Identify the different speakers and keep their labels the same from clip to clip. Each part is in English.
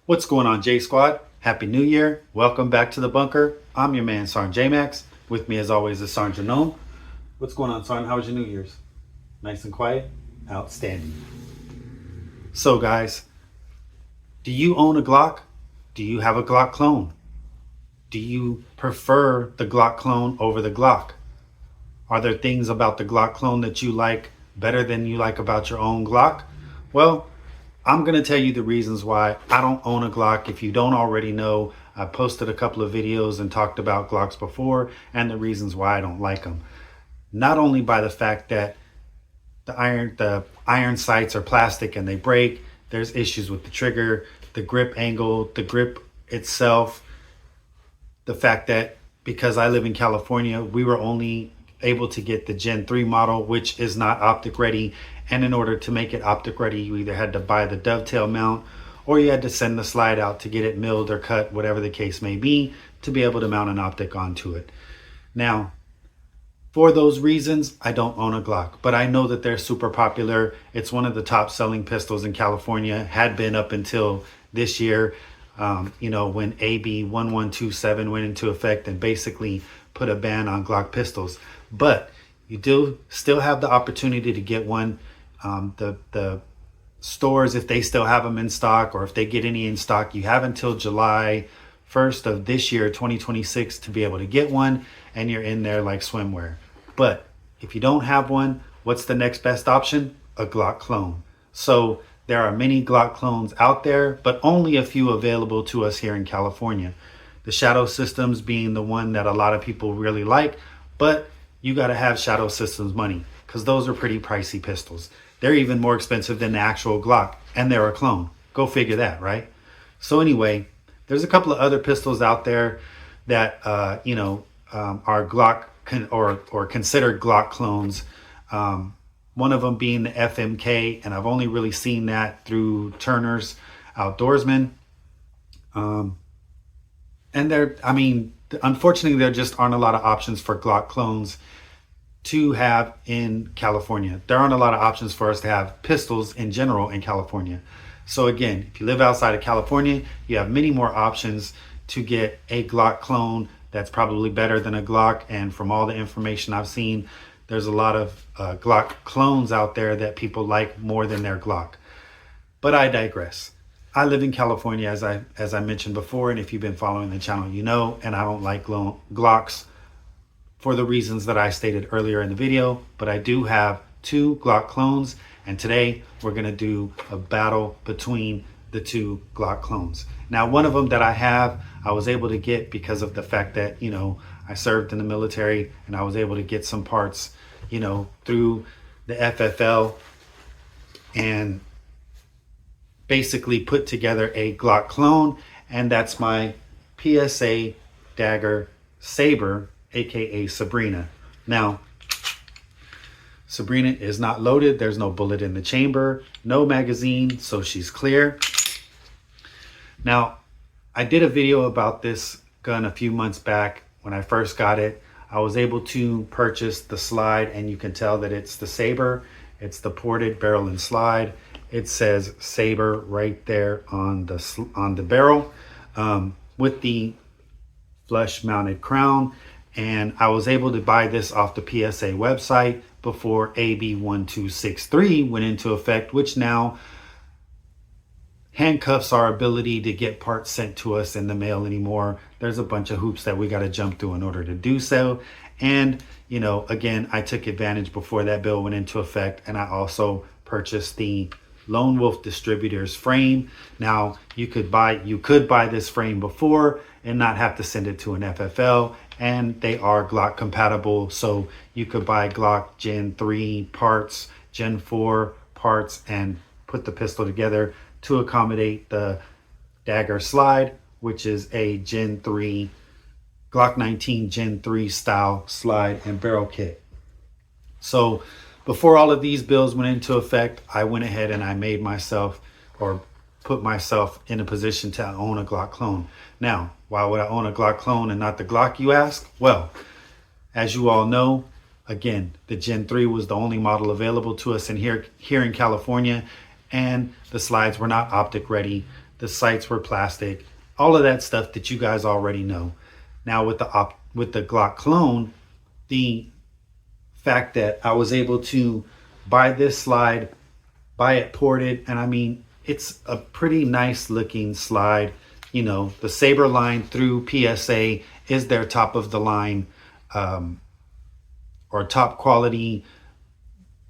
Speaker 1: What's going on, J Squad? Happy New Year. Welcome back to the bunker. I'm your man, Sarn J-Max. With me, as always, is Sarn Janome. What's going on, Sarn? How was your New Year's? Nice and quiet? Outstanding. So, guys, do you own a Glock? Do you have a Glock clone? Do you prefer the Glock clone over the Glock? Are there things about the Glock clone that you like better than you like about your own Glock? Well, I'm going to tell you the reasons why I don't own a Glock. If you don't already know, I posted a couple of videos and talked about Glocks before and the reasons why I don't like them. Not only by the fact that the iron sights are plastic and they break, there's issues with the trigger, the grip angle, the grip itself, the fact that because I live in California, we were only able to get the Gen 3 model, which is not optic ready. And in order to make it optic ready, you either had to buy the dovetail mount or you had to send the slide out to get it milled or cut, whatever the case may be, to be able to mount an optic onto it. Now, for those reasons, I don't own a Glock, but I know that they're super popular. It's one of the top selling pistols in California, had been up until this year, when AB 1127 went into effect and basically put a ban on Glock pistols. But you do still have the opportunity to get one. The stores, if they still have them in stock or if they get any in stock, you have until July 1st of this year, 2026, to be able to get one, and you're in there like swimwear. But if you don't have one, what's the next best option? A Glock clone. So there are many Glock clones out there, but only a few available to us here in California. The Shadow Systems being the one that a lot of people really like, but you got to have Shadow Systems money because those are pretty pricey pistols. They're even more expensive than the actual Glock, and they're a clone. Go figure that, right? So there's a couple of other pistols out there that are Glock or considered Glock clones. One of them being the FMK, and I've only really seen that through Turner's Outdoorsman. And unfortunately, there just aren't a lot of options for Glock clones to have in California. There aren't a lot of options for us to have pistols in general in California. So again, if you live outside of California, you have many more options to get a Glock clone that's probably better than a Glock. And from all the information I've seen, there's a lot of Glock clones out there that people like more than their Glock. But I digress. I live in California, as I mentioned before, and if you've been following the channel, you know, and I don't like Glocks for the reasons that I stated earlier in the video, but I do have two Glock clones, and today we're going to do a battle between the two Glock clones. Now, one of them that I was able to get because of the fact that, I served in the military and I was able to get some parts, through the FFL and basically put together a Glock clone, and that's my PSA Dagger Sabre, aka Sabrina. Now, Sabrina is not loaded. There's no bullet in the chamber, no magazine, so she's clear. Now, I did a video about this gun a few months back when I first got it. I was able to purchase the slide, and you can tell that it's the Sabre. It's the ported barrel and slide. It says Sabre right there on the barrel with the flush mounted crown. And I was able to buy this off the PSA website before AB 1263 went into effect, which now handcuffs our ability to get parts sent to us in the mail anymore. There's a bunch of hoops that we got to jump through in order to do so. And, again, I took advantage before that bill went into effect, and I also purchased the Lone Wolf Distributors frame. Now, you could buy this frame before and not have to send it to an FFL, and they are Glock compatible, so you could buy Glock Gen 3 parts, Gen 4 parts, and put the pistol together to accommodate the Dagger slide, which is a Gen 3 Glock 19 Gen 3 style slide and barrel kit. So before all of these bills went into effect, I went ahead and I made myself, or put myself in a position to own a Glock clone. Now, why would I own a Glock clone and not the Glock, you ask? Well, as you all know, again, the Gen 3 was the only model available to us here in California, and the slides were not optic ready. The sights were plastic. All of that stuff that you guys already know. Now with the Glock clone, the fact that I was able to buy this slide, buy it ported, and I mean, it's a pretty nice looking slide. You know, the Sabre line through PSA is their top of the line or top quality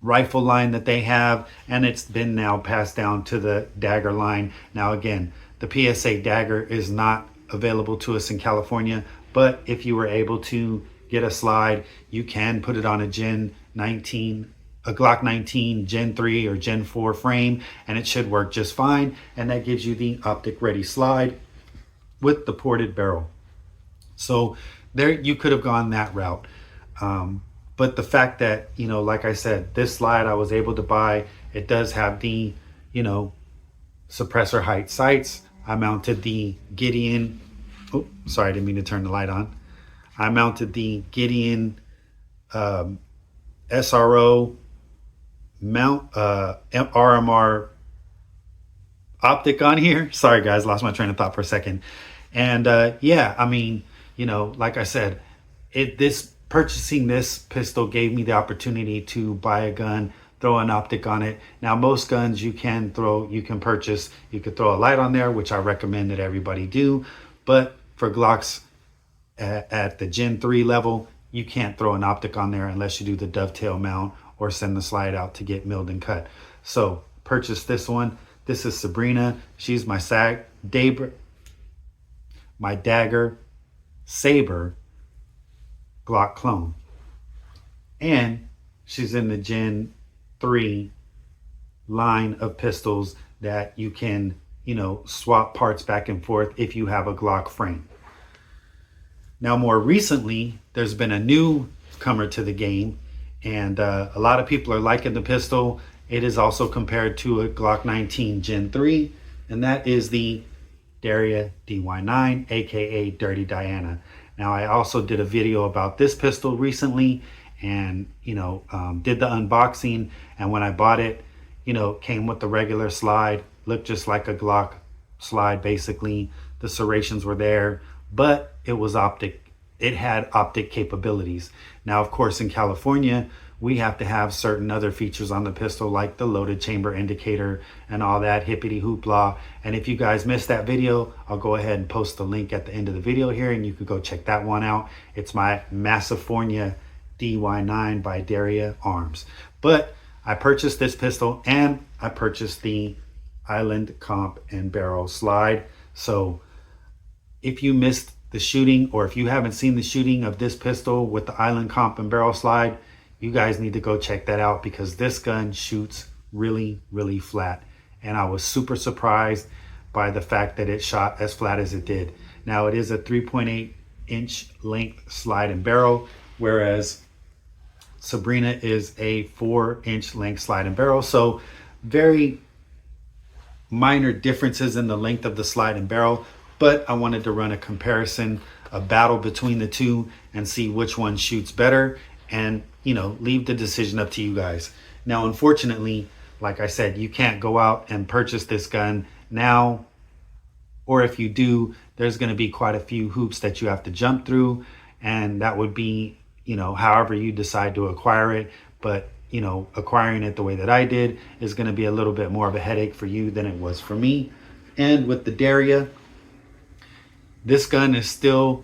Speaker 1: rifle line that they have, and it's been now passed down to the Dagger line. Now again, the PSA Dagger is not available to us in California, but if you were able to get a slide, you can put it on a Glock 19 Gen 3 or Gen 4 frame, and it should work just fine. And that gives you the optic ready slide with the ported barrel. So there, you could have gone that route. But the fact that, you know, like I said, this slide I was able to buy, it does have the, you know, suppressor height sights. I mounted the Gideon, oh, sorry, I didn't mean to turn the light on. I mounted the Gideon SRO mount RMR optic on here. Sorry guys, lost my train of thought for a second. And yeah, I mean, you know, like I said, purchasing this pistol gave me the opportunity to buy a gun, throw an optic on it. Now most guns you can purchase, you could throw a light on there, which I recommend that everybody do. But for Glocks at the Gen 3 level, you can't throw an optic on there unless you do the dovetail mount or send the slide out to get milled and cut. So purchase this one. This is Sabrina. She's my Dagger Sabre Glock clone, and she's in the Gen 3 line of pistols that you can, you know, swap parts back and forth if you have a Glock frame. Now more recently, there's been a newcomer to the game, and a lot of people are liking the pistol. It is also compared to a Glock 19 Gen 3, and that is the Derya Dy9, aka Dirty Diana. Now I also did a video about this pistol recently, and you know, did the unboxing, and when I bought it, you know, it came with the regular slide, looked just like a Glock slide basically. The serrations were there, but it was optic. It had optic capabilities. Now of course in California, we have to have certain other features on the pistol, like the loaded chamber indicator and all that hippity hoopla. And if you guys missed that video, I'll go ahead and post the link at the end of the video here, and you could go check that one out. It's my Massifornia Dy9 by Derya Arms. But I purchased this pistol, and I purchased the Island Comp and Barrel slide. So if you missed the shooting, or if you haven't seen the shooting of this pistol with the Island Comp and Barrel slide, you guys need to go check that out, because this gun shoots really, really flat. And I was super surprised by the fact that it shot as flat as it did. Now it is a 3.8 inch length slide and barrel, whereas Sabrina is a 4-inch length slide and barrel. So very minor differences in the length of the slide and barrel, but I wanted to run a comparison, a battle between the two, and see which one shoots better, and, you know, leave the decision up to you guys. Now, unfortunately, like I said, you can't go out and purchase this gun now, or if you do, there's going to be quite a few hoops that you have to jump through, and that would be, you know, however you decide to acquire it. But, you know, acquiring it the way that I did is going to be a little bit more of a headache for you than it was for me. And with the Derya, this gun is still,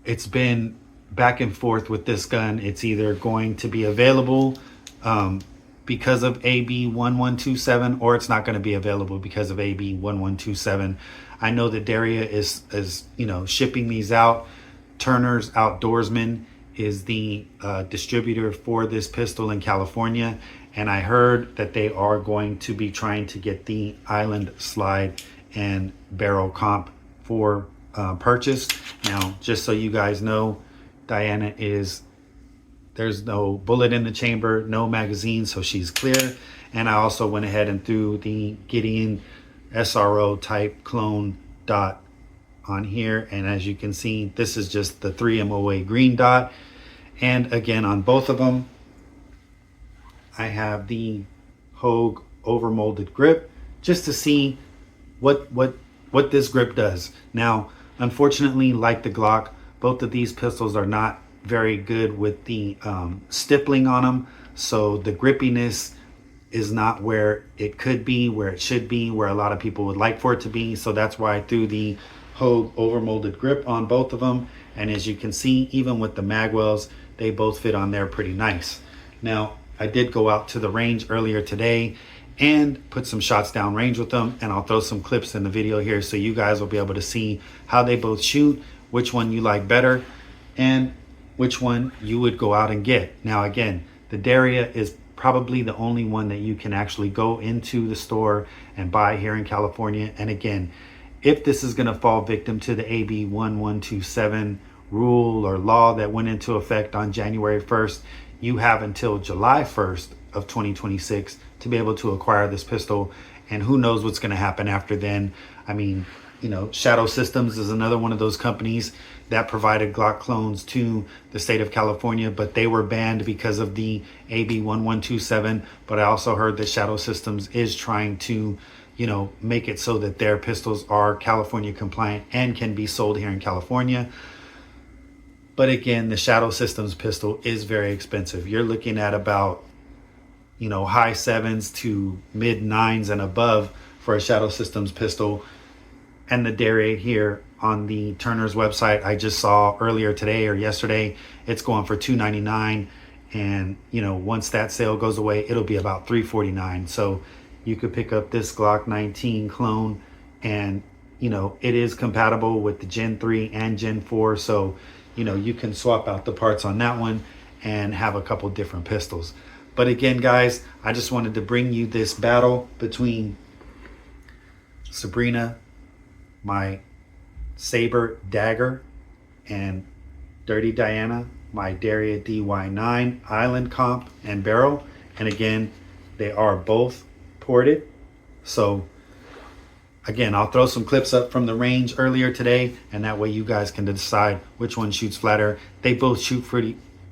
Speaker 1: it's been back and forth with this gun. It's either going to be available because of AB 1127, or it's not going to be available because of AB 1127. I know that Derya is you know, shipping these out. Turner's Outdoorsman is the distributor for this pistol in California, and I heard that they are going to be trying to get the Island slide and barrel comp for purchase. Now, just so you guys know, Diana there's no bullet in the chamber, no magazine, so she's clear. And I also went ahead and threw the Gideon SRO type clone dot on here, and as you can see, this is just the 3MOA green dot. And again, on both of them, I have the Hogue overmolded grip, just to see what this grip does. Now, unfortunately, like the Glock, both of these pistols are not very good with the stippling on them. So the grippiness is not where it could be, where it should be, where a lot of people would like for it to be. So that's why I threw the Hogue overmolded grip on both of them. And as you can see, even with the magwells, they both fit on there pretty nice. Now, I did go out to the range earlier today and put some shots down range with them, and I'll throw some clips in the video here so you guys will be able to see how they both shoot, which one you like better, and which one you would go out and get. Now again, the Derya is probably the only one that you can actually go into the store and buy here in California. And again, if this is going to fall victim to the AB 1127 rule or law that went into effect on January 1st, you have until July 1st of 2026 to be able to acquire this pistol. And who knows what's going to happen after then. I mean, you know, Shadow Systems is another one of those companies that provided Glock clones to the state of California, but they were banned because of the AB 1127. But I also heard that Shadow Systems is trying to, you know, make it so that their pistols are California compliant and can be sold here in California. But again, the Shadow Systems pistol is very expensive. You're looking at about, you know, high sevens to mid nines and above for a Shadow Systems pistol. And the Derya here on the Turner's website, I just saw earlier today or yesterday, it's going for $299. And, you know, once that sale goes away, it'll be about $349. So you could pick up this Glock 19 clone, and, you know, it is compatible with the Gen 3 and Gen 4. So, you know, you can swap out the parts on that one and have a couple different pistols. But again, guys, I just wanted to bring you this battle between Sabrina, my Sabre Dagger, and Dirty Diana, my Derya Dy9 Island Comp and Barrel. And again, they are both ported. So again, I'll throw some clips up from the range earlier today, and that way you guys can decide which one shoots flatter. They both shoot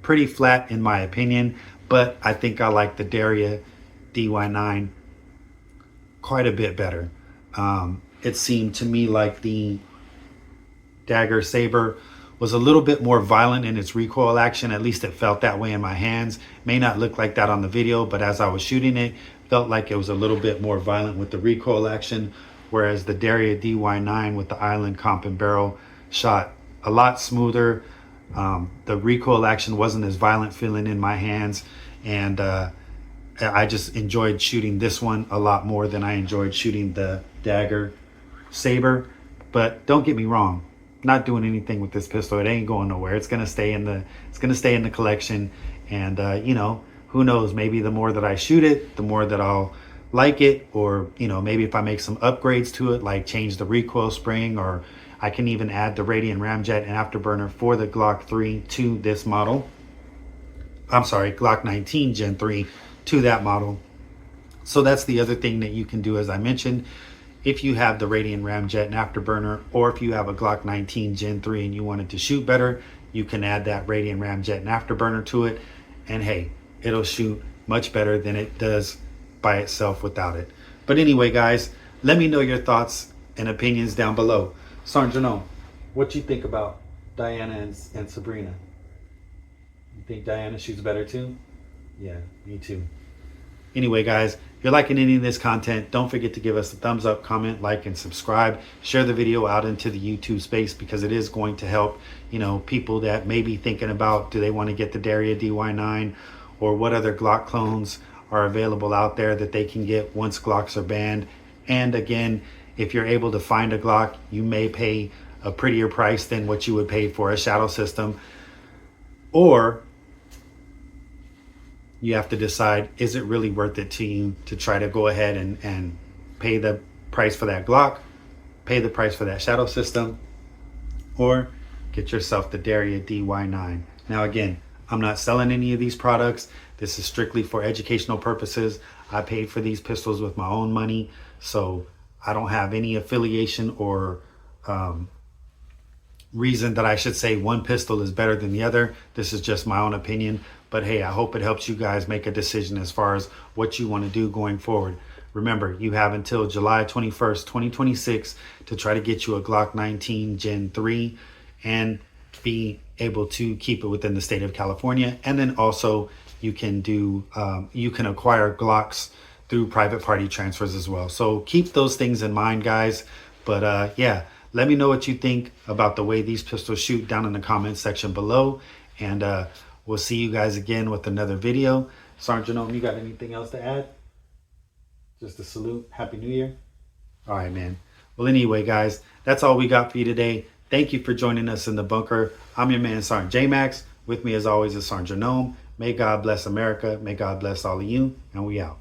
Speaker 1: pretty flat in my opinion, but I think I like the Derya Dy9 quite a bit better. It seemed to me like the Dagger Sabre was a little bit more violent in its recoil action. At least it felt that way in my hands. May not look like that on the video, but as I was shooting it, felt like it was a little bit more violent with the recoil action, whereas the Derya Dy9 with the Island Comp and Barrel shot a lot smoother. The recoil action wasn't as violent feeling in my hands, and I just enjoyed shooting this one a lot more than I enjoyed shooting the Dagger Sabre. But don't get me wrong, not doing anything with this pistol. It ain't going nowhere. It's gonna stay in the collection. And you know, who knows, maybe the more that I shoot it, the more that I'll like it. Or, you know, maybe if I make some upgrades to it, like change the recoil spring, or I can even add the Radiant Ramjet and afterburner for the Glock 3 to this model. I'm sorry, Glock 19 Gen 3 to that model. So that's the other thing that you can do, as I mentioned. If you have the Radiant Ramjet and afterburner, or if you have a Glock 19 Gen 3 and you wanted to shoot better, you can add that Radiant Ramjet and afterburner to it, and hey, it'll shoot much better than it does by itself without it. But anyway, guys, let me know your thoughts and opinions down below. Sargeno, what you think about Diana and Sabrina? You think Diana shoots better too? Yeah, me too. Anyway, guys, if you're liking any of this content, don't forget to give us a thumbs up, comment, like, and subscribe. Share the video out into the YouTube space, because it is going to help, you know, people that may be thinking about, do they want to get the Derya Dy9, or what other Glock clones are available out there that they can get once Glocks are banned. And again, if you're able to find a Glock, you may pay a prettier price than what you would pay for a Shadow System. Or you have to decide, is it really worth it to you to try to go ahead and pay the price for that Glock, pay the price for that Shadow System, or get yourself the Derya Dy9. Now again, I'm not selling any of these products. This is strictly for educational purposes. I paid for these pistols with my own money, so I don't have any affiliation or reason that I should say one pistol is better than the other. This is just my own opinion. But hey, I hope it helps you guys make a decision as far as what you want to do going forward. Remember, you have until July 21st, 2026 to try to get you a Glock 19 Gen 3 and be able to keep it within the state of California. And then also you can acquire Glocks through private party transfers as well. So keep those things in mind, guys. But yeah, let me know what you think about the way these pistols shoot down in the comments section below. And we'll see you guys again with another video. Sergeant Ohm, you got anything else to add? Just a salute. Happy New Year. All right, man. Well, anyway, guys, that's all we got for you today. Thank you for joining us in the bunker. I'm your man, Sergeant J-Max. With me, as always, is Sergeant Ohm. May God bless America. May God bless all of you. And we out.